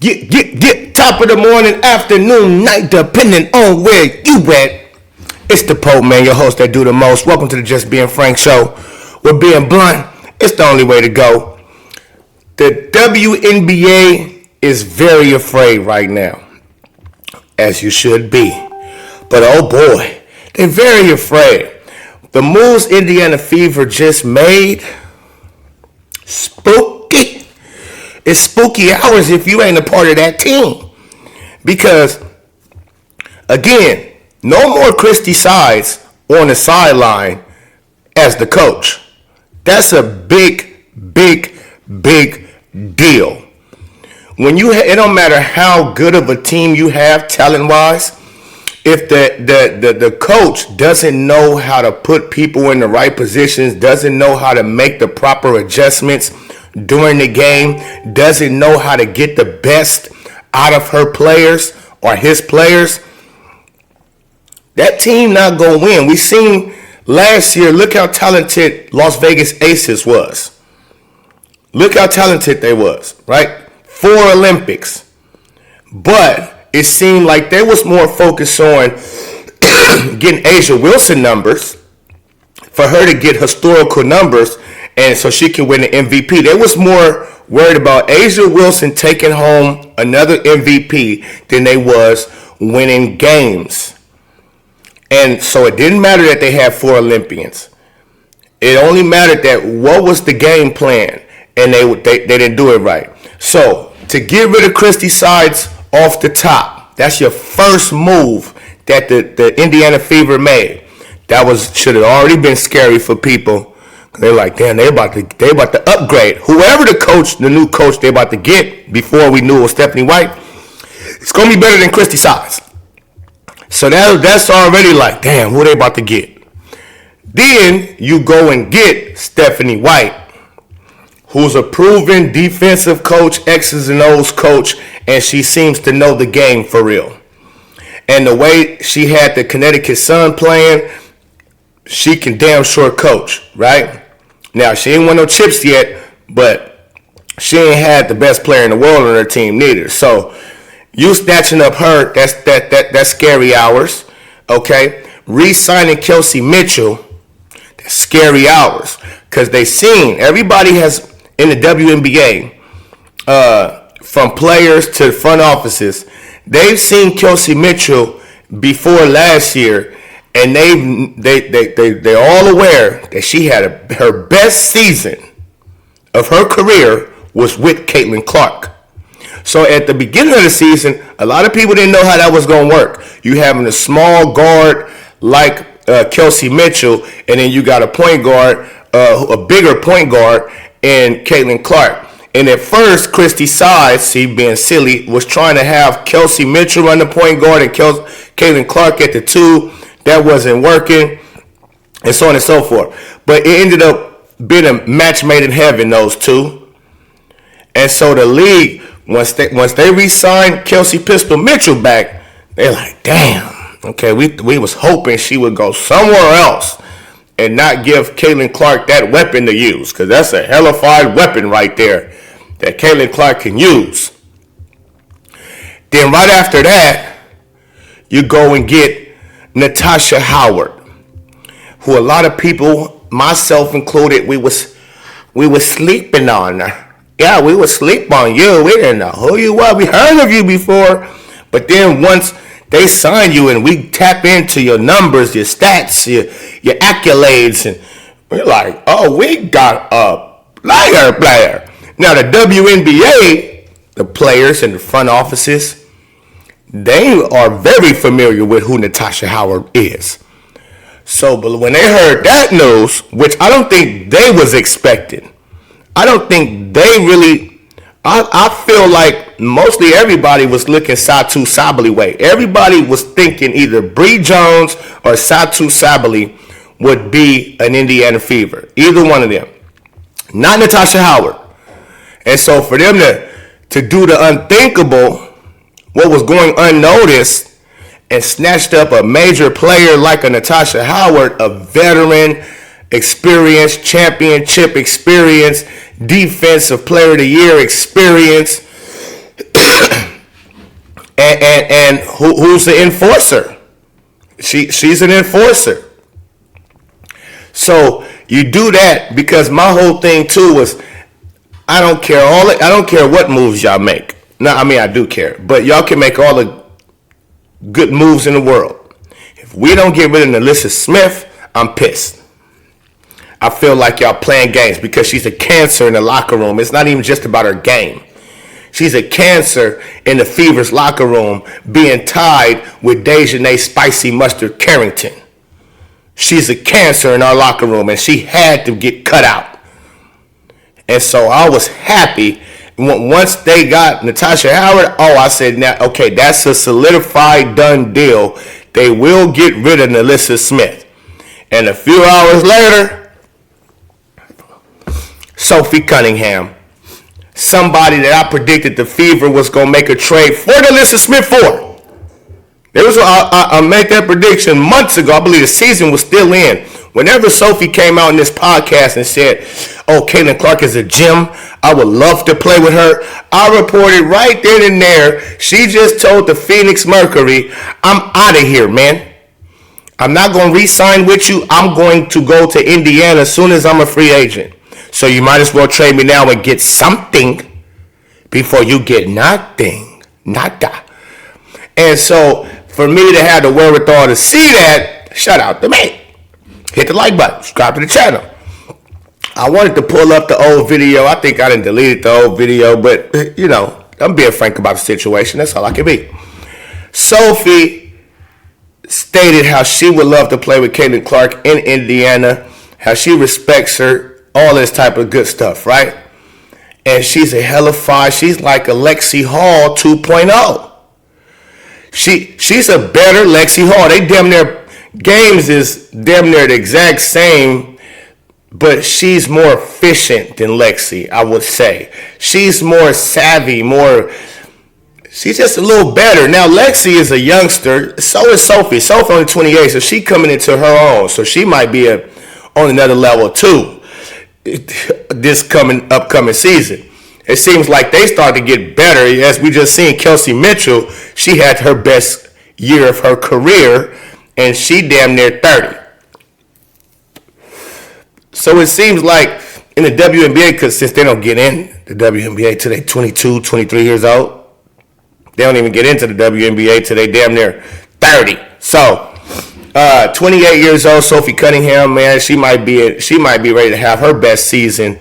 Get top of the morning, afternoon, night, depending on where you at. It's the Pope, man, your host that do the most. Welcome to the Just Being Frank show. We're being blunt. It's the only way to go. The WNBA is very afraid right now, as you should be. But oh boy, they're very afraid. The moves Indiana Fever just made, spooky. It's spooky hours if you ain't a part of that team. Because, again, no more Christy Sides on the sideline as the coach. That's a big deal. When it don't matter how good of a team you have talent-wise, if the coach doesn't know how to put people in the right positions, doesn't know how to make the proper adjustments during the game, doesn't know how to get the best out of her players or his players, that team not going to win. We seen last year, look how talented Las Vegas Aces was. Look how talented they was, right? 4 Olympics. But it seemed like they was more focused on getting Asia Wilson numbers for her to get historical numbers and so she can win the MVP. They was more worried about Asia Wilson taking home another MVP than they was winning games. And so it didn't matter that they had 4 Olympians. It only mattered that what was the game plan, and they didn't do it right. So to get rid of Christy Sides off the top, that's your first move that the Indiana Fever made. That should have already been scary for people. They're like, damn, they about to upgrade. Whoever the new coach they about to get before we knew it was Stephanie White, it's gonna be better than Christy Sides. So that's already like, damn, who they about to get? Then you go and get Stephanie White, who's a proven defensive coach, X's and O's coach, and she seems to know the game for real. And the way she had the Connecticut Sun playing, she can damn sure coach, right? Now, she ain't won no chips yet, but she ain't had the best player in the world on her team neither. So you snatching up her, that's scary hours, okay? Resigning Kelsey Mitchell, that's scary hours. Because they seen, everybody has, in the WNBA, from players to front offices, they've seen Kelsey Mitchell before last year, and they're all aware that she had her best season of her career was with Caitlin Clark. So at the beginning of the season, a lot of people didn't know how that was going to work. You having a small guard like Kelsey Mitchell, and then you got a point guard, a bigger point guard in Caitlin Clark. And at first, Christy Sides, being silly, was trying to have Kelsey Mitchell run the point guard and Caitlin Clark at the 2. That wasn't working, and so on and so forth. But it ended up being a match made in heaven, those two. And so the league, once they re-signed Kelsey Pistol Mitchell back, they're like, damn, okay, we was hoping she would go somewhere else and not give Caitlin Clark that weapon to use, because that's a hellified weapon right there that Caitlin Clark can use. Then right after that, you go and get Natasha Howard, who a lot of people, myself included, we was sleeping on her. Yeah, we would sleep on you. We didn't know who you were. We heard of you before. But then once they sign you and we tap into your numbers, your stats, your accolades, and we're like, oh, we got a player. Now the WNBA, the players and the front offices, they are very familiar with who Natasha Howard is. So, but when they heard that news, which I don't think they was expecting, I don't think they really, I feel like mostly everybody was looking Satu Sabally way. Everybody was thinking either Bree Jones or Satu Sabally would be an Indiana Fever. Either one of them. Not Natasha Howard. And so for them to do the unthinkable, what was going unnoticed, and snatched up a major player like a Natasha Howard, a veteran, experience, championship experience, defensive player of the year experience, And who's the enforcer? She's an enforcer. So you do that because my whole thing too was I don't care what moves y'all make. No, I mean I do care, but y'all can make all the good moves in the world. If we don't get rid of Natasha Smith, I'm pissed. I feel like y'all playing games because she's a cancer in the locker room. It's not even just about her game. She's a cancer in the Fever's locker room being tied with Dejanay Spicy Mustard Carrington. She's a cancer in our locker room, and she had to get cut out. And so I was happy once they got Natasha Howard. Oh, I said, now, okay, that's a solidified, done deal. They will get rid of Natasha Smith. And a few hours later, Sophie Cunningham, somebody that I predicted the Fever was going to make a trade for Natasha Smith for. I made that prediction months ago. I believe the season was still in. Whenever Sophie came out in this podcast and said, oh, Caitlin Clark is a gem, I would love to play with her, I reported right then and there, she just told the Phoenix Mercury, I'm out of here, man. I'm not going to re-sign with you. I'm going to go to Indiana as soon as I'm a free agent. So you might as well trade me now and get something before you get nothing. Nada. And so for me to have the wherewithal to see that, shout out to me. Hit the like button. Subscribe to the channel. I wanted to pull up the old video. I think I done deleted the old video, but, you know, I'm being frank about the situation. That's all I can be. Sophie stated how she would love to play with Caitlin Clark in Indiana, how she respects her, all this type of good stuff, right? And she's a hella fire. She's like a Lexi Hall 2.0. She's a better Lexi Hall. They damn near games is damn near the exact same, but she's more efficient than Lexi, I would say. She's more savvy, she's just a little better. Now, Lexi is a youngster. So is Sophie. Sophie only 28, so she coming into her own. So she might be on another level too this upcoming season. It seems like they start to get better. As we just seen Kelsey Mitchell, she had her best year of her career, and she damn near 30. So it seems like in the WNBA, because since they don't get in the WNBA till they 22, 23 years old, they don't even get into the WNBA till they damn near 30. So 28 years old, Sophie Cunningham, man, she might be ready to have her best season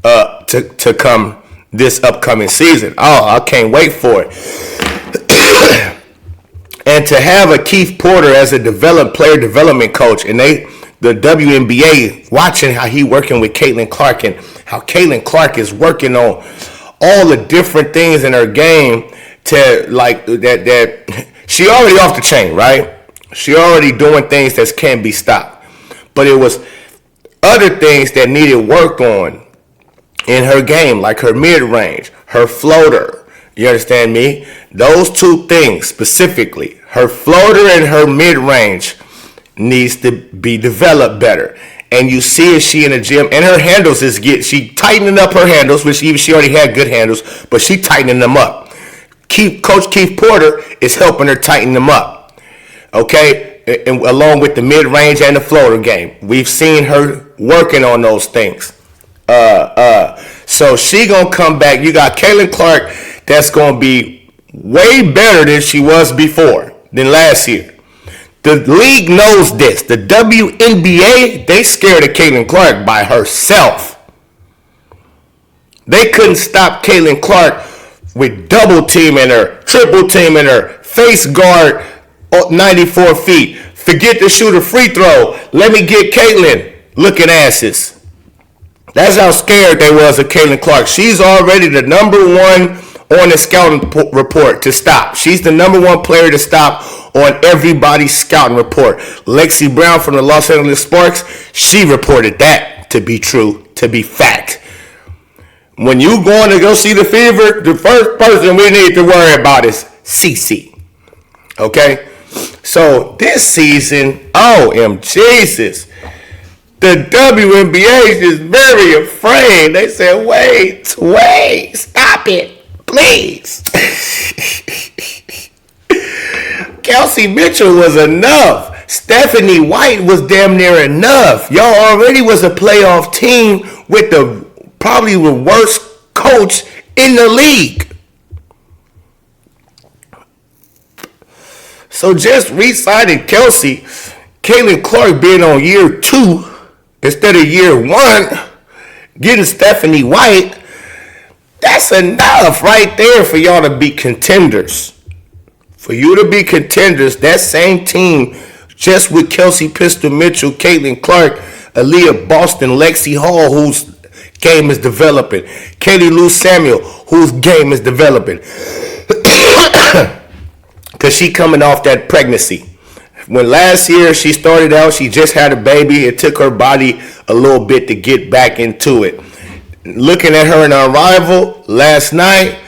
to come this upcoming season. Oh, I can't wait for it. And to have a Keith Porter as a player development coach, and the WNBA watching how he working with Caitlin Clark and how Caitlin Clark is working on all the different things in her game to like that she already off the chain, right? She already doing things that can't be stopped. But it was other things that needed work on in her game, like her mid-range, her floater. You understand me? Those two things specifically, her floater and her mid-range needs to be developed better. And you see as she in the gym, and her handles she tightening up her handles, which even she already had good handles, but she tightening them up. Coach Keith Porter is helping her tighten them up. Okay? And along with the mid-range and the floater game. We've seen her working on those things. So she gonna come back. You got Caitlin Clark that's gonna be way better than she was before, than last year. The league knows this. The WNBA, they scared of Caitlin Clark by herself. They couldn't stop Caitlin Clark with double teaming her, triple teaming her, face guard 94 feet. Forget to shoot a free throw. Let me get Caitlin looking asses. That's how scared they was of Caitlin Clark. She's already the number one on the scouting report to stop. She's the number one player to stop on everybody's scouting report. Lexi Brown from the Los Angeles Sparks, she reported that to be true, to be fact. When you going to go see the Fever, the first person we need to worry about is Cece. Okay? So this season, Jesus. The WNBA is very afraid. They said, wait, stop it, please. Kelsey Mitchell was enough. Stephanie White was damn near enough. Y'all already was a playoff team with probably the worst coach in the league. So just re-signing Kelsey, Caitlin Clark being on year 2 instead of year 1, getting Stephanie White, that's enough right there for y'all to be contenders. For you to be contenders, that same team, just with Kelsey Pistol Mitchell, Caitlin Clark, Aaliyah Boston, Lexi Hall, whose game is developing, Katie Lou Samuel, whose game is developing. Because she coming off that pregnancy. When last year she started out, she just had a baby. It took her body a little bit to get back into it. Looking at her in her arrival last night,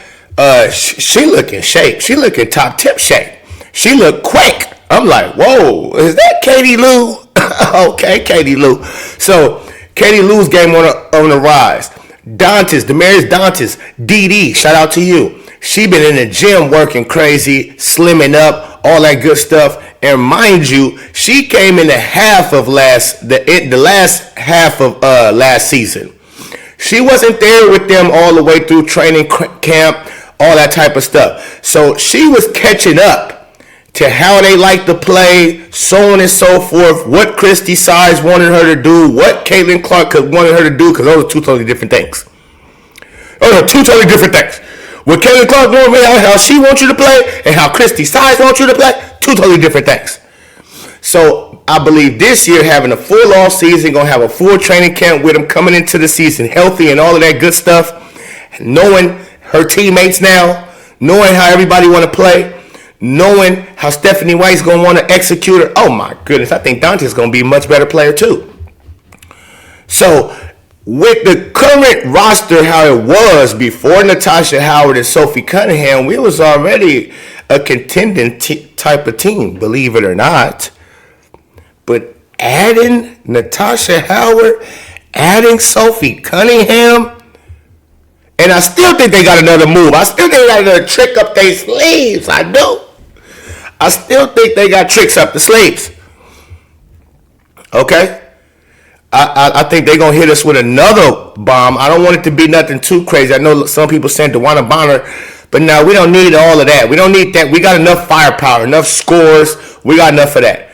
she look in shape. She look in top tip shape. She look quick. I'm like, whoa, is that Katie Lou? Okay, Katie Lou. So Katie Lou's game on the rise. Damaris Dantas, DD, shout out to you. She been in the gym working crazy, slimming up, all that good stuff. And mind you, she came in the last half of last season. She wasn't there with them all the way through training camp, all that type of stuff. So she was catching up to how they like to play, so on and so forth, what Christy Size wanted her to do, what Caitlin Clark wanted her to do, because those are two totally different things. Those are two totally different things. What Caitlin Clark wants, how she wants you to play, and how Christy Size wants you to play, two totally different things. So I believe this year, having a full off season, gonna have a full training camp with them coming into the season healthy and all of that good stuff, knowing her teammates now, knowing how everybody want to play, knowing how Stephanie White's gonna want to execute her. Oh my goodness, I think Dante's gonna be a much better player too. So with the current roster how it was before Natasha Howard and Sophie Cunningham, we was already a contending type of team, believe it or not. But adding Natasha Howard, adding Sophie Cunningham, and I still think they got another move. I still think they got another trick up their sleeves. I do. I still think they got tricks up the sleeves. Okay? I think they're going to hit us with another bomb. I don't want it to be nothing too crazy. I know some people saying DeWanna Bonner, but no, we don't need all of that. We don't need that. We got enough firepower, enough scores. We got enough of that.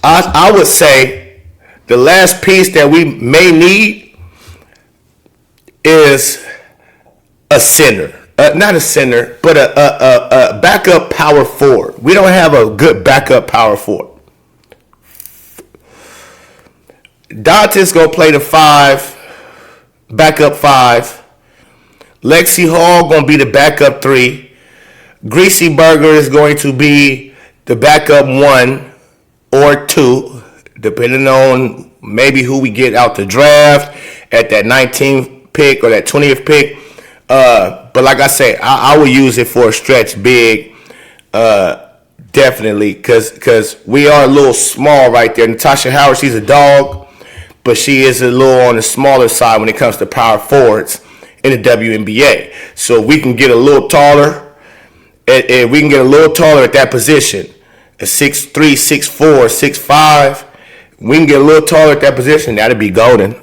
I would say the last piece that we may need is a center. Not a center, but a backup power forward. We don't have a good backup power forward. Dantas gonna play the 5, backup 5. Lexi Hall gonna be the backup 3. Greasy Burger is going to be the backup 1 or 2, depending on maybe who we get out the draft at that 19th pick or that 20th pick. But like I say, I will use it for a stretch big, definitely, because we are a little small right there. Natasha Howard, she's a dog, but she is a little on the smaller side when it comes to power forwards in the WNBA. So we can get a little taller, and we can get a little taller at that position. A 6'3", 6'4", 6'5". We can get a little taller at that position. That'd be golden.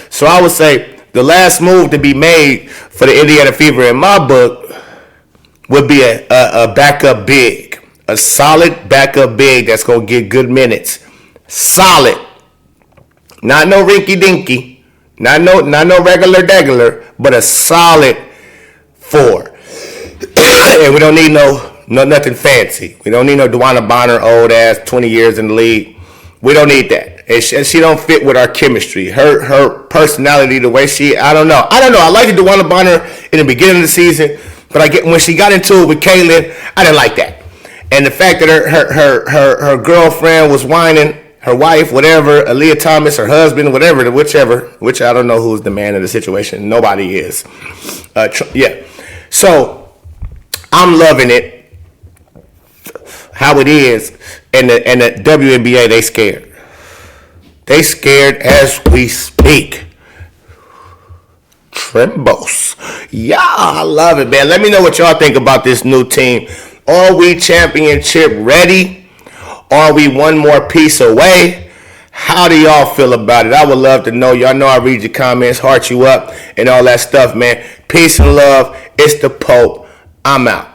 So I would say the last move to be made for the Indiana Fever in my book would be a backup big. A solid backup big that's going to get good minutes. Solid. Not no rinky dinky, not no regular, but a solid 4. And we don't need no nothing fancy. We don't need no DeWanna Bonner, old ass, 20 years in the league. We don't need that. And she don't fit with our chemistry. Her personality, the way I don't know. I liked DeWanna Bonner in the beginning of the season, but when she got into it with Kaylin, I didn't like that. And the fact that her girlfriend was whining. Her wife, whatever, Aaliyah Thomas, her husband, whatever, which I don't know who's the man of the situation. Nobody is. Yeah. So, I'm loving it. How it is. And the WNBA, they scared. They scared as we speak. trembles. Yeah, I love it, man. Let me know what y'all think about this new team. Are we championship ready? Are we one more piece away? How do y'all feel about it? I would love to know. Y'all know I read your comments, heart you up, and all that stuff, man. Peace and love. It's the Pope. I'm out.